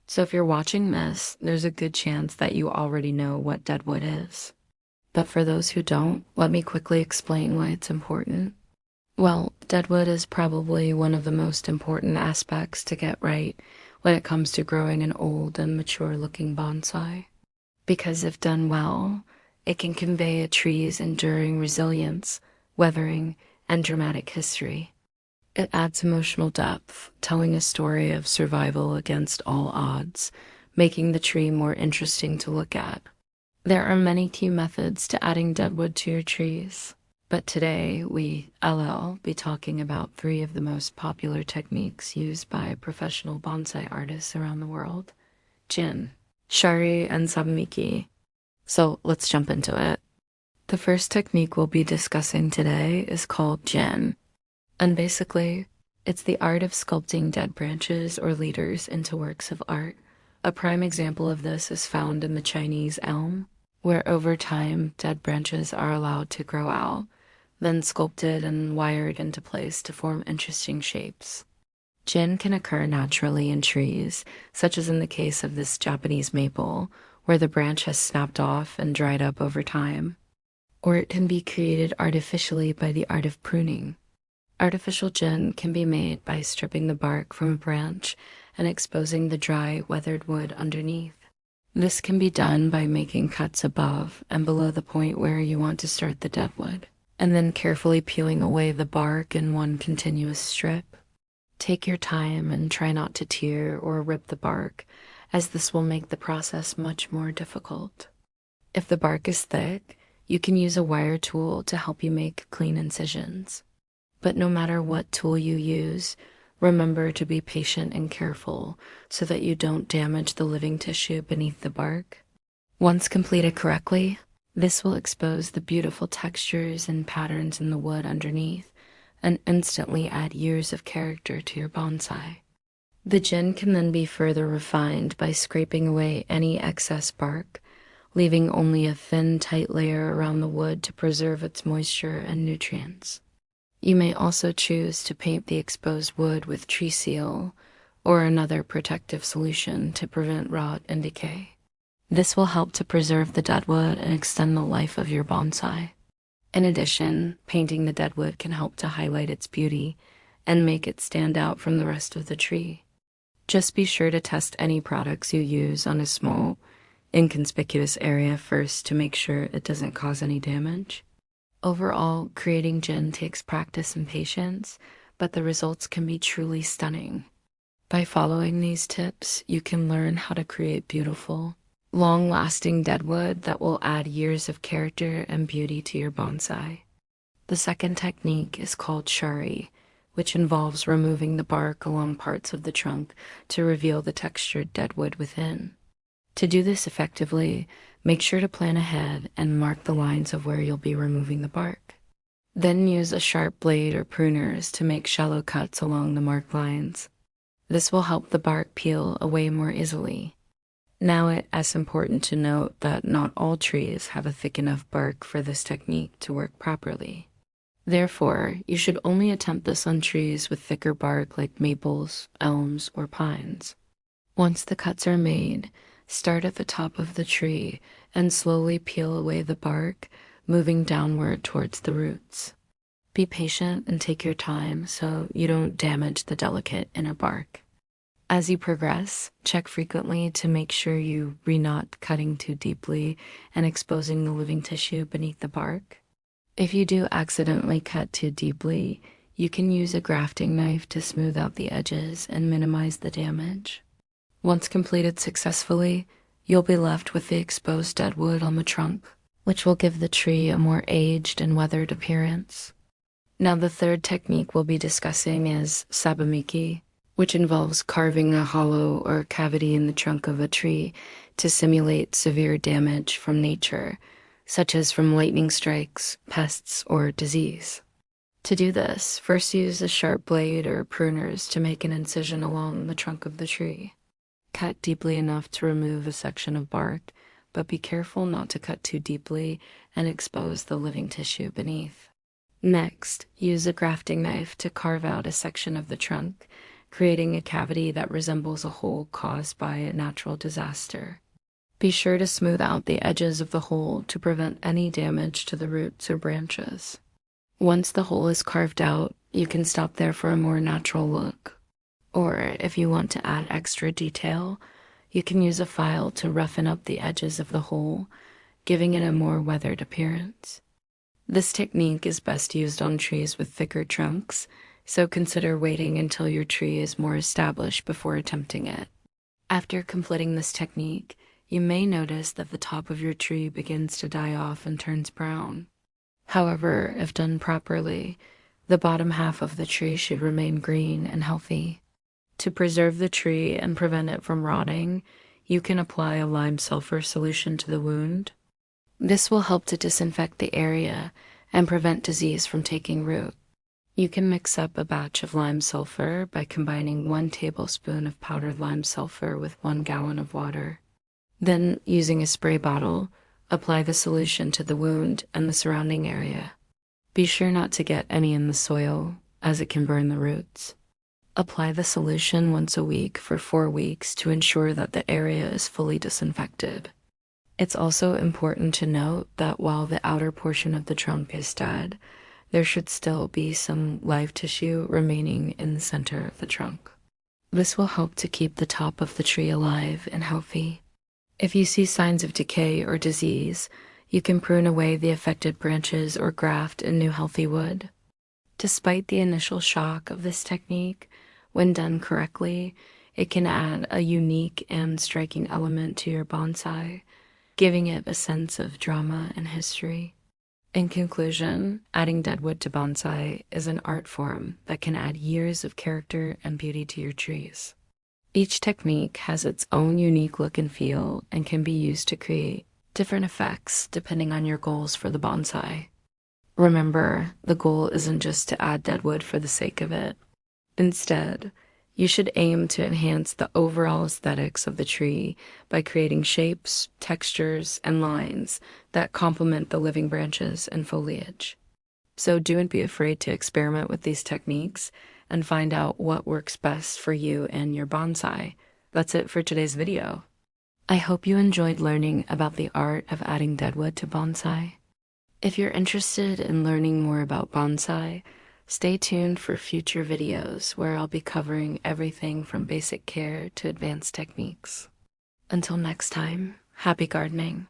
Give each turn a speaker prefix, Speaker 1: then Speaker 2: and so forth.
Speaker 1: So if you're watching this, there's a good chance that you already know what deadwood is. But for those who don't, let me quickly explain why it's important. Well, deadwood is probably one of the most important aspects to get right when it comes to growing an old and mature looking bonsai. Because if done well, it can convey a tree's enduring resilience, weathering, and dramatic history. It adds emotional depth, telling a story of survival against all odds, making the tree more interesting to look at. There are many key methods to adding deadwood to your trees, but today I'll be talking about three of the most popular techniques used by professional bonsai artists around the world: Jin, Shari, and Sabamiki. So let's jump into it. The first technique we'll be discussing today is called Jin. And basically, it's the art of sculpting dead branches or leaders into works of art. A prime example of this is found in the Chinese elm, where over time, dead branches are allowed to grow out, then sculpted and wired into place to form interesting shapes. Jin can occur naturally in trees, such as in the case of this Japanese maple, where the branch has snapped off and dried up over time. Or it can be created artificially by the art of pruning. Artificial jin can be made by stripping the bark from a branch and exposing the dry, weathered wood underneath. This can be done by making cuts above and below the point where you want to start the deadwood, and then carefully peeling away the bark in one continuous strip. Take your time and try not to tear or rip the bark, as this will make the process much more difficult. If the bark is thick, you can use a wire tool to help you make clean incisions. But no matter what tool you use, remember to be patient and careful so that you don't damage the living tissue beneath the bark. Once completed correctly, this will expose the beautiful textures and patterns in the wood underneath and instantly add years of character to your bonsai. The jin can then be further refined by scraping away any excess bark, leaving only a thin, tight layer around the wood to preserve its moisture and nutrients. You may also choose to paint the exposed wood with tree seal or another protective solution to prevent rot and decay. This will help to preserve the deadwood and extend the life of your bonsai. In addition, painting the deadwood can help to highlight its beauty and make it stand out from the rest of the tree. Just be sure to test any products you use on a small, inconspicuous area first to make sure it doesn't cause any damage. Overall, creating jin takes practice and patience, but the results can be truly stunning. By following these tips, you can learn how to create beautiful, long-lasting deadwood that will add years of character and beauty to your bonsai. The second technique is called shari, which involves removing the bark along parts of the trunk to reveal the textured deadwood within. To do this effectively, make sure to plan ahead and mark the lines of where you'll be removing the bark. Then use a sharp blade or pruners to make shallow cuts along the marked lines. This will help the bark peel away more easily. Now it's important to note that not all trees have a thick enough bark for this technique to work properly. Therefore, you should only attempt this on trees with thicker bark like maples, elms, or pines. Once the cuts are made, start at the top of the tree and slowly peel away the bark, moving downward towards the roots. Be patient and take your time so you don't damage the delicate inner bark. As you progress, check frequently to make sure you're not cutting too deeply and exposing the living tissue beneath the bark. If you do accidentally cut too deeply, you can use a grafting knife to smooth out the edges and minimize the damage. Once completed successfully, you'll be left with the exposed deadwood on the trunk, which will give the tree a more aged and weathered appearance. Now the third technique we'll be discussing is sabamiki, which involves carving a hollow or cavity in the trunk of a tree to simulate severe damage from nature, such as from lightning strikes, pests, or disease. To do this, first use a sharp blade or pruners to make an incision along the trunk of the tree. Cut deeply enough to remove a section of bark, but be careful not to cut too deeply and expose the living tissue beneath. Next, use a grafting knife to carve out a section of the trunk creating a cavity that resembles a hole caused by a natural disaster. Be sure to smooth out the edges of the hole to prevent any damage to the roots or branches. Once the hole is carved out, you can stop there for a more natural look. Or if you want to add extra detail, you can use a file to roughen up the edges of the hole, giving it a more weathered appearance. This technique is best used on trees with thicker trunks, so consider waiting until your tree is more established before attempting it. After completing this technique, you may notice that the top of your tree begins to die off and turns brown. However, if done properly, the bottom half of the tree should remain green and healthy. To preserve the tree and prevent it from rotting, you can apply a lime sulfur solution to the wound. This will help to disinfect the area and prevent disease from taking root. You can mix up a batch of lime sulfur by combining 1 tablespoon of powdered lime sulfur with 1 gallon of water. Then, using a spray bottle, apply the solution to the wound and the surrounding area. Be sure not to get any in the soil, as it can burn the roots. Apply the solution once a week for 4 weeks to ensure that the area is fully disinfected. It's also important to note that while the outer portion of the trunk is dead, there should still be some live tissue remaining in the center of the trunk. This will help to keep the top of the tree alive and healthy. If you see signs of decay or disease, you can prune away the affected branches or graft in new healthy wood. Despite the initial shock of this technique, when done correctly, it can add a unique and striking element to your bonsai, giving it a sense of drama and history. In conclusion, adding deadwood to bonsai is an art form that can add years of character and beauty to your trees. Each technique has its own unique look and feel and can be used to create different effects depending on your goals for the bonsai. Remember, the goal isn't just to add deadwood for the sake of it. Instead, you should aim to enhance the overall aesthetics of the tree by creating shapes, textures, and lines that complement the living branches and foliage. So don't be afraid to experiment with these techniques and find out what works best for you and your bonsai. That's it for today's video. I hope you enjoyed learning about the art of adding deadwood to bonsai. If you're interested in learning more about bonsai, stay tuned for future videos where I'll be covering everything from basic care to advanced techniques. Until next time, happy gardening.